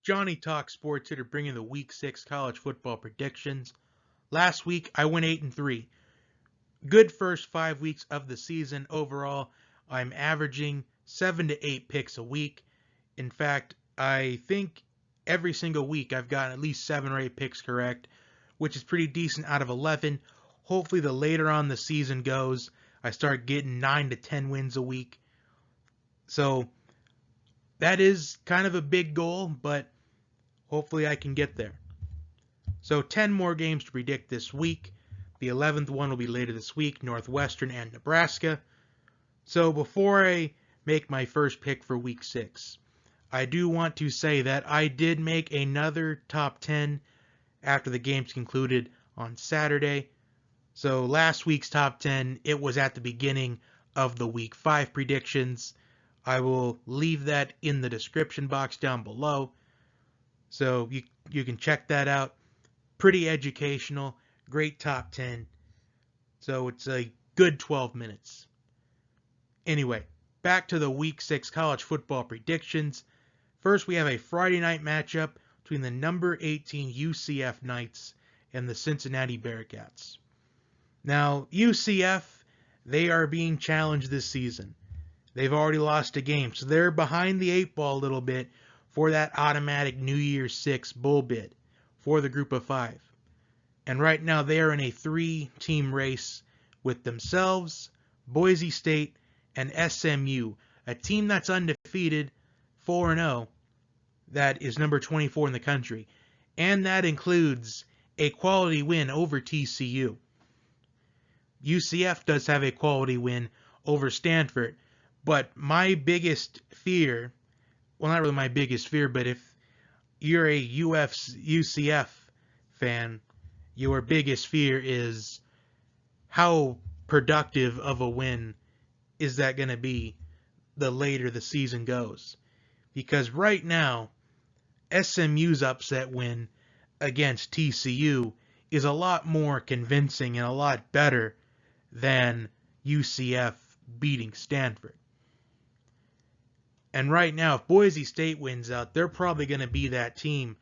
Johnny Talk Sports here to bring in the Week 6 college football predictions. Last week, I went 8-3. Good first 5 weeks of the season overall. I'm averaging 7 to 8 picks a week. In fact, I think every single week I've gotten at least 7 or 8 picks correct, which is pretty decent out of 11. Hopefully, the later on the season goes, I start getting 9 to 10 wins a week. So, that is kind of a big goal, but hopefully I can get there. So 10 more games to predict this week. The 11th one will be later this week, Northwestern and Nebraska. So before I make my first pick for week 6, I do want to say that I did make another top 10 after the games concluded on Saturday. So last week's top 10, it was at the beginning of the week 5 predictions. I will leave that in the description box down below, so you can check that out. Pretty educational, great top 10, so it's a good 12 minutes. Anyway, back to the Week 6 college football predictions. First, we have a Friday night matchup between the number 18 UCF Knights and the Cincinnati Bearcats. Now, UCF, they are being challenged this season. They've already lost a game, so they're behind the 8 ball a little bit for that automatic New Year's 6 bowl bid for the group of 5. And right now they are in a 3-team race with themselves, Boise State, and SMU, a team that's undefeated, 4-0, that is number 24 in the country. And that includes a quality win over TCU. UCF does have a quality win over Stanford. But my biggest fear, well, not really my biggest fear, but if you're a UCF fan, your biggest fear is how productive of a win is that going to be the later the season goes. Because right now, SMU's upset win against TCU is a lot more convincing and a lot better than UCF beating Stanford. And right now, if Boise State wins out, they're probably going to be that team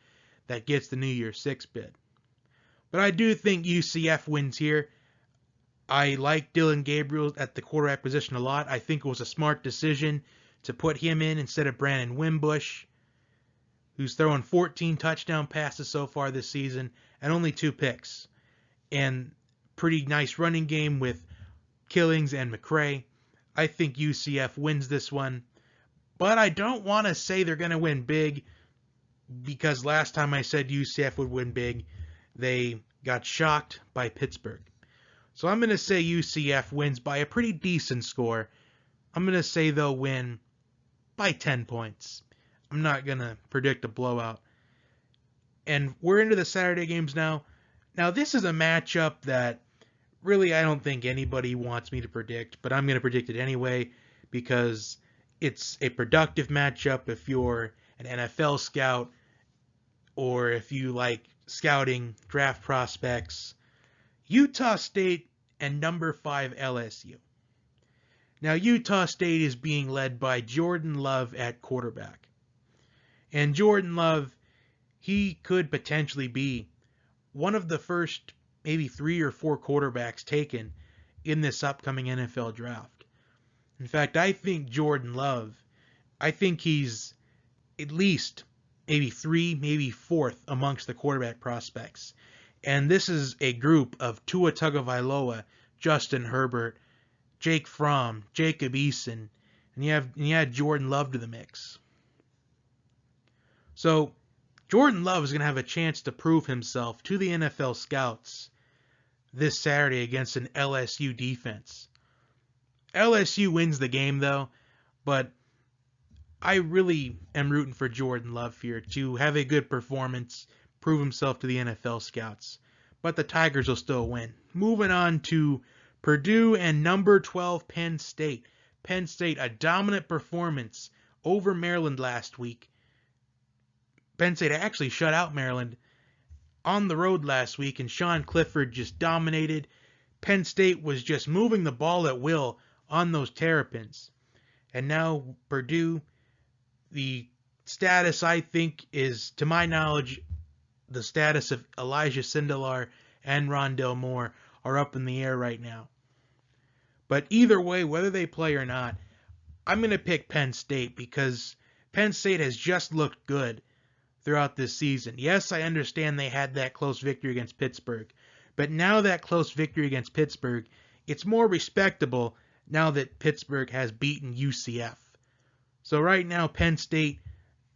that gets the New Year's 6 bid. But I do think UCF wins here. I like Dylan Gabriel at the quarterback position a lot. I think it was a smart decision to put him in instead of Brandon Wimbush, who's throwing 14 touchdown passes so far this season and only 2 picks. And pretty nice running game with Killings and McCray. I think UCF wins this one. But I don't want to say they're going to win big, because last time I said UCF would win big, they got shocked by Pittsburgh. So I'm going to say UCF wins by a pretty decent score. I'm going to say they'll win by 10 points. I'm not going to predict a blowout. And we're into the Saturday games now. Now this is a matchup that really I don't think anybody wants me to predict, but I'm going to predict it anyway because it's a productive matchup if you're an NFL scout or if you like scouting draft prospects. Utah State and number 5 LSU. Now Utah State is being led by Jordan Love at quarterback. And Jordan Love, he could potentially be one of the first maybe 3 or 4 quarterbacks taken in this upcoming NFL draft. In fact, I think Jordan Love, I think he's at least maybe 3, maybe 4th amongst the quarterback prospects. And this is a group of Tua Tagovailoa, Justin Herbert, Jake Fromm, Jacob Eason, and you add Jordan Love to the mix. So Jordan Love is going to have a chance to prove himself to the NFL scouts this Saturday against an LSU defense. LSU wins the game, though, but I really am rooting for Jordan Love here to have a good performance, prove himself to the NFL scouts. But the Tigers will still win. Moving on to Purdue and number 12 Penn State. Penn State, a dominant performance over Maryland last week. Penn State actually shut out Maryland on the road last week, and Sean Clifford just dominated. Penn State was just moving the ball at will on those Terrapins. And now Purdue, the status, I think, is, to my knowledge, the status of Elijah Sindelar and Rondell Moore are up in the air right now. But either way, whether they play or not, I'm going to pick Penn State because Penn State has just looked good throughout this season. Yes, I understand they had that close victory against Pittsburgh, but now that close victory against Pittsburgh, it's more respectable now that Pittsburgh has beaten UCF. So right now, Penn State,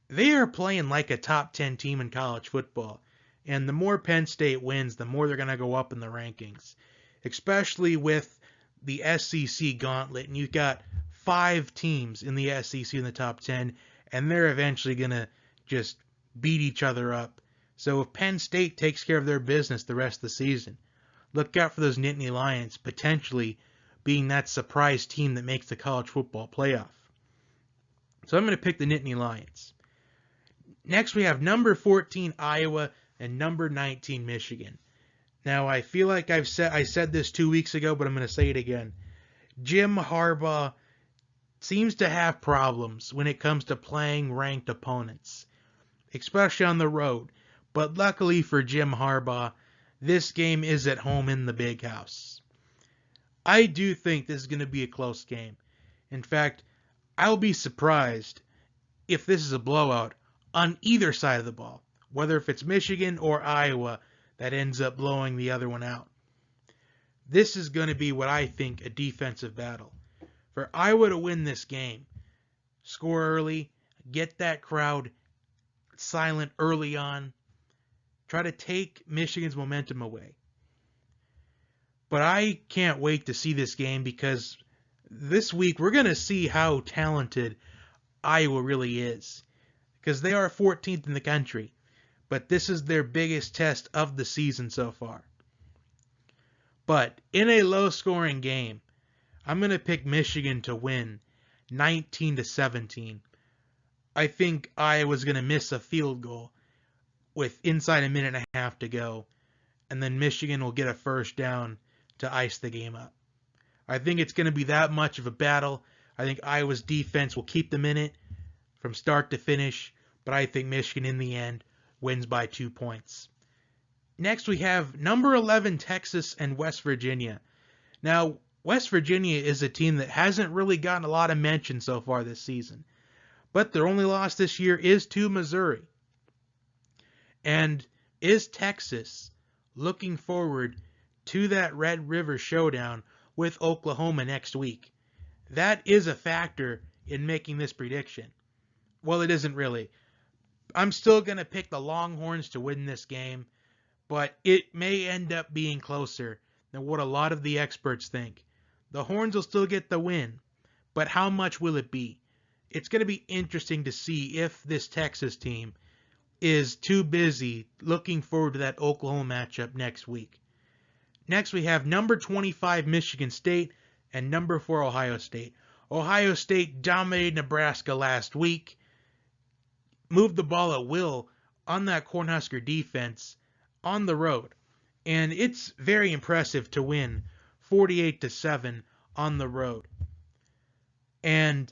they are playing like a top 10 team in college football. And the more Penn State wins, the more they're going to go up in the rankings, especially with the SEC gauntlet. And you've got 5 teams in the SEC in the top 10, and they're eventually going to just beat each other up. So if Penn State takes care of their business the rest of the season, look out for those Nittany Lions potentially being that surprise team that makes the college football playoff. So I'm going to pick the Nittany Lions. Next we have number 14 Iowa and number 19 Michigan. Now I feel like I said this 2 weeks ago, but I'm going to say it again. Jim Harbaugh seems to have problems when it comes to playing ranked opponents, especially on the road. But luckily for Jim Harbaugh, this game is at home in the Big House. I do think this is going to be a close game. In fact, I'll be surprised if this is a blowout on either side of the ball, whether if it's Michigan or Iowa that ends up blowing the other one out. This is going to be what I think a defensive battle. For Iowa to win this game, score early, get that crowd silent early on, try to take Michigan's momentum away. But I can't wait to see this game because this week we're going to see how talented Iowa really is. Because they are 14th in the country. But this is their biggest test of the season so far. But in a low-scoring game, I'm going to pick Michigan to win 19-17. I think Iowa's going to miss a field goal with inside a minute and a half to go. And then Michigan will get a first down to ice the game up. I think it's going to be that much of a battle. I think Iowa's defense will keep them in it from start to finish. But I think Michigan in the end wins by 2 points. Next we have number 11 Texas and West Virginia. Now, West Virginia is a team that hasn't really gotten a lot of mention so far this season. But their only loss this year is to Missouri. And is Texas looking forward to that Red River Showdown with Oklahoma next week? That is a factor in making this prediction. Well, it isn't really. I'm still going to pick the Longhorns to win this game, but it may end up being closer than what a lot of the experts think. The Horns will still get the win, but how much will it be? It's going to be interesting to see if this Texas team is too busy looking forward to that Oklahoma matchup next week. Next we have number 25 Michigan State and number 4 Ohio State. Ohio State dominated Nebraska last week, moved the ball at will on that Cornhusker defense on the road. And it's very impressive to win 48-7 on the road. And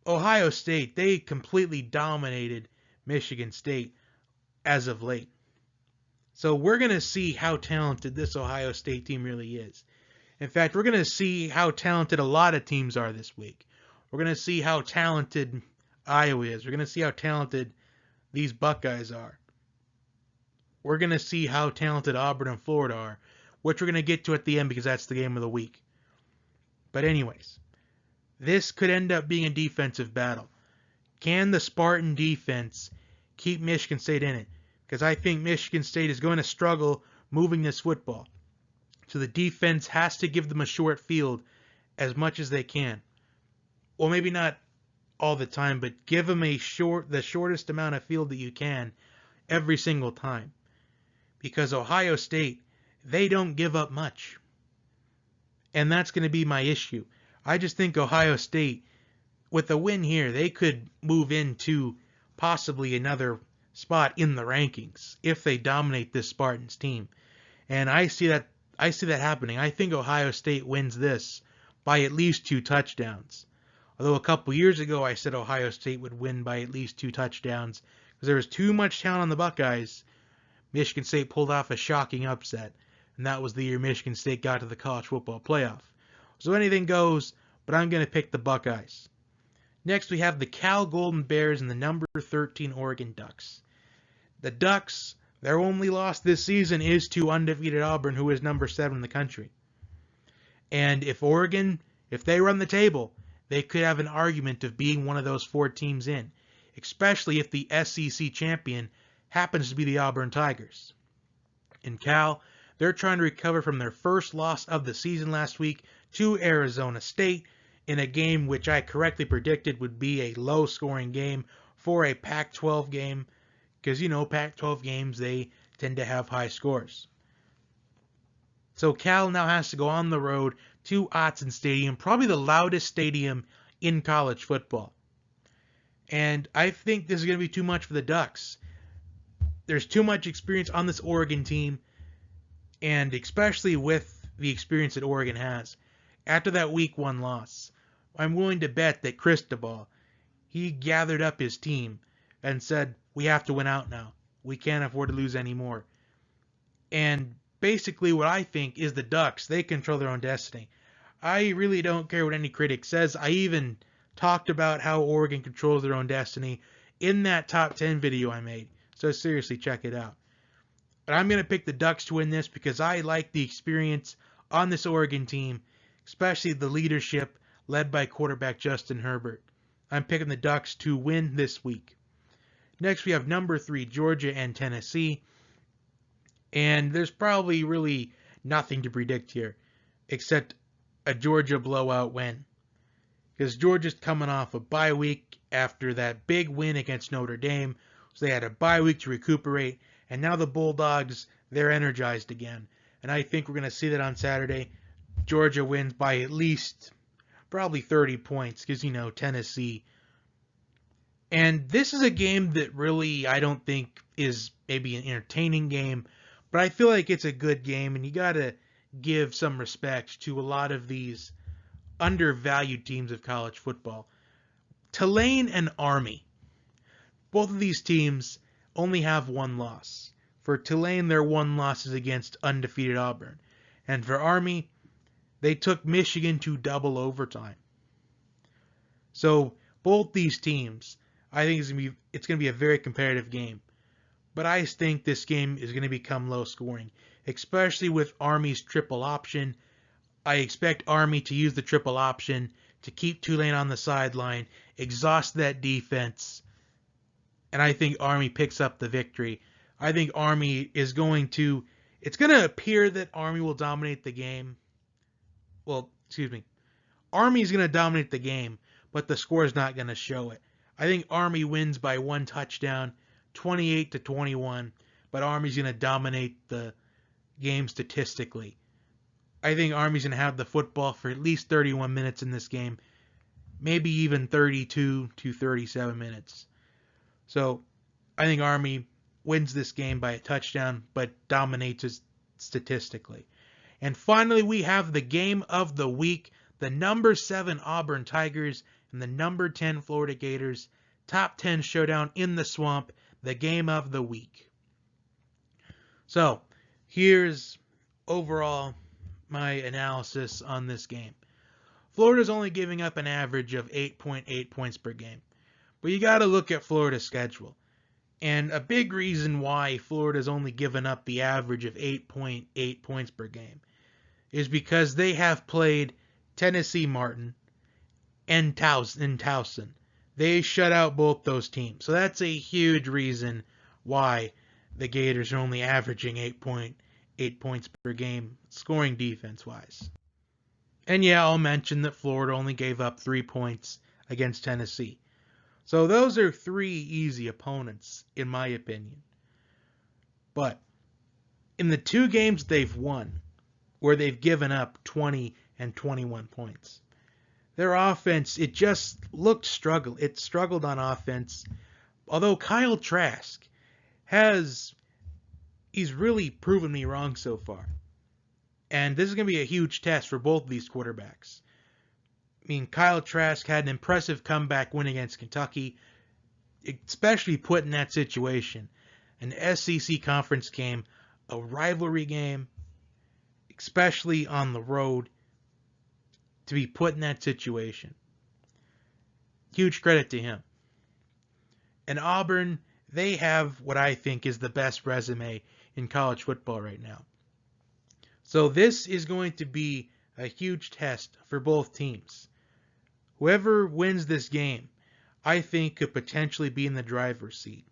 Ohio State, they completely dominated Michigan State as of late. So we're going to see how talented this Ohio State team really is. In fact, we're going to see how talented a lot of teams are this week. We're going to see how talented Iowa is. We're going to see how talented these Buckeyes are. We're going to see how talented Auburn and Florida are, which we're going to get to at the end because that's the game of the week. But anyways, this could end up being a defensive battle. Can the Spartan defense keep Michigan State in it? Because I think Michigan State is going to struggle moving this football. So the defense has to give them a short field as much as they can. Well, maybe not all the time, but give them the shortest amount of field that you can every single time. Because Ohio State, they don't give up much. And that's going to be my issue. I just think Ohio State, with a win here, they could move into possibly another spot in the rankings if they dominate this Spartans team. And I see that happening. I think Ohio State wins this by at least 2 touchdowns. Although a couple years ago I said Ohio State would win by at least 2 touchdowns because there was too much talent on the Buckeyes, Michigan State pulled off a shocking upset, and that was the year Michigan State got to the college football playoff. So anything goes, but I'm going to pick the Buckeyes. Next, we have the Cal Golden Bears and the number 13 Oregon Ducks. The Ducks, their only loss this season is to undefeated Auburn, who is number 7 in the country. And if Oregon, if they run the table, they could have an argument of being one of those 4 teams in, especially if the SEC champion happens to be the Auburn Tigers. In Cal, they're trying to recover from their first loss of the season last week to Arizona State in a game which I correctly predicted would be a low-scoring game for a Pac-12 game, because, you know, Pac-12 games, they tend to have high scores. So Cal now has to go on the road to Autzen Stadium, probably the loudest stadium in college football. And I think this is going to be too much for the Ducks. There's too much experience on this Oregon team, and especially with the experience that Oregon has. After that Week 1 loss, I'm willing to bet that Cristobal, he gathered up his team and said, we have to win out now. We can't afford to lose anymore. And basically what I think is the Ducks, they control their own destiny. I really don't care what any critic says. I even talked about how Oregon controls their own destiny in that top 10 video I made. So seriously, check it out. But I'm going to pick the Ducks to win this because I like the experience on this Oregon team, especially the leadership led by quarterback Justin Herbert. I'm picking the Ducks to win this week. Next, we have number 3, Georgia and Tennessee. And there's probably really nothing to predict here except a Georgia blowout win. Because Georgia's coming off a bye week after that big win against Notre Dame. So they had a bye week to recuperate. And now the Bulldogs, they're energized again. And I think we're going to see that on Saturday. Georgia wins by at least probably 30 points because, you know, Tennessee. And this is a game that really I don't think is maybe an entertaining game. But I feel like it's a good game. And you got to give some respect to a lot of these undervalued teams of college football. Tulane and Army. Both of these teams only have 1 loss. For Tulane, their 1 loss is against undefeated Auburn. And for Army, they took Michigan to double overtime. So both these teams, I think it's going to be a very competitive game. But I think this game is going to become low scoring, especially with Army's triple option. I expect Army to use the triple option to keep Tulane on the sideline, exhaust that defense, and I think Army picks up the victory. I think Army is going to, it's going to appear that Army will dominate the game. Well, excuse me. Army is going to dominate the game, but the score is not going to show it. I think Army wins by 1 touchdown, 28-21, but Army's going to dominate the game statistically. I think Army's going to have the football for at least 31 minutes in this game, maybe even 32 to 37 minutes. So I think Army wins this game by a touchdown, but dominates it statistically. And finally, we have the game of the week, the number 7 Auburn Tigers and the number 10 Florida Gators, top 10 showdown in the swamp, the game of the week. So here's overall my analysis on this game. Florida's only giving up an average of 8.8 points per game. But you got to look at Florida's schedule. And a big reason why Florida's only given up the average of 8.8 points per game is because they have played Tennessee Martin and Towson. They shut out both those teams. So that's a huge reason why the Gators are only averaging 8.8 points per game, scoring defense-wise. And yeah, I'll mention that Florida only gave up 3 points against Tennessee. So those are 3 easy opponents, in my opinion. But in the 2 games they've won, where they've given up 20 and 21 points, their offense, it just looked struggle. It struggled on offense. Although Kyle Trask he's really proven me wrong so far. And this is going to be a huge test for both of these quarterbacks. I mean, Kyle Trask had an impressive comeback win against Kentucky, especially put in that situation. An SEC conference game, a rivalry game, especially on the road, to be put in that situation. Huge credit to him. And Auburn, they have what I think is the best resume in college football right now. So this is going to be a huge test for both teams. Whoever wins this game, I think could potentially be in the driver's seat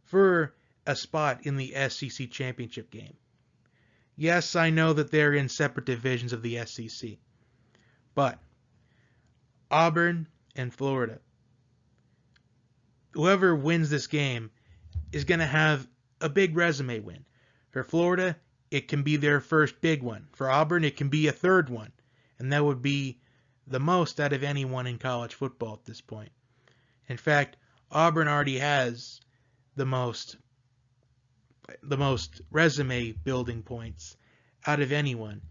for a spot in the SEC championship game. Yes, I know that they're in separate divisions of the SEC, but Auburn and Florida, whoever wins this game is going to have a big resume win. For Florida, it can be their first big one. For Auburn, it can be a third one, and that would be the most out of anyone in college football at this point. In fact, Auburn already has the most resume building points out of anyone,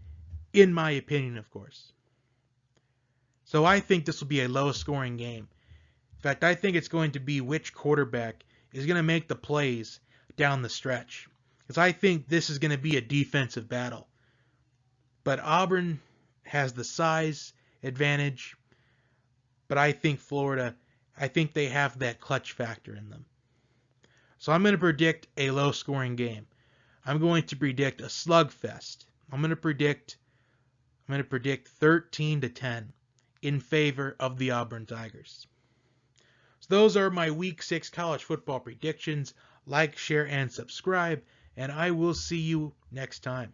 in my opinion, of course. So I think this will be a low-scoring game. In fact, I think it's going to be which quarterback is going to make the plays down the stretch. Because I think this is going to be a defensive battle. But Auburn has the size advantage. But I think Florida, I think they have that clutch factor in them. So I'm going to predict a low-scoring game. I'm going to predict a slugfest. I'm going to predict 13-10 in favor of the Auburn Tigers. So those are my Week 6 college football predictions. Like, share, and subscribe, and I will see you next time.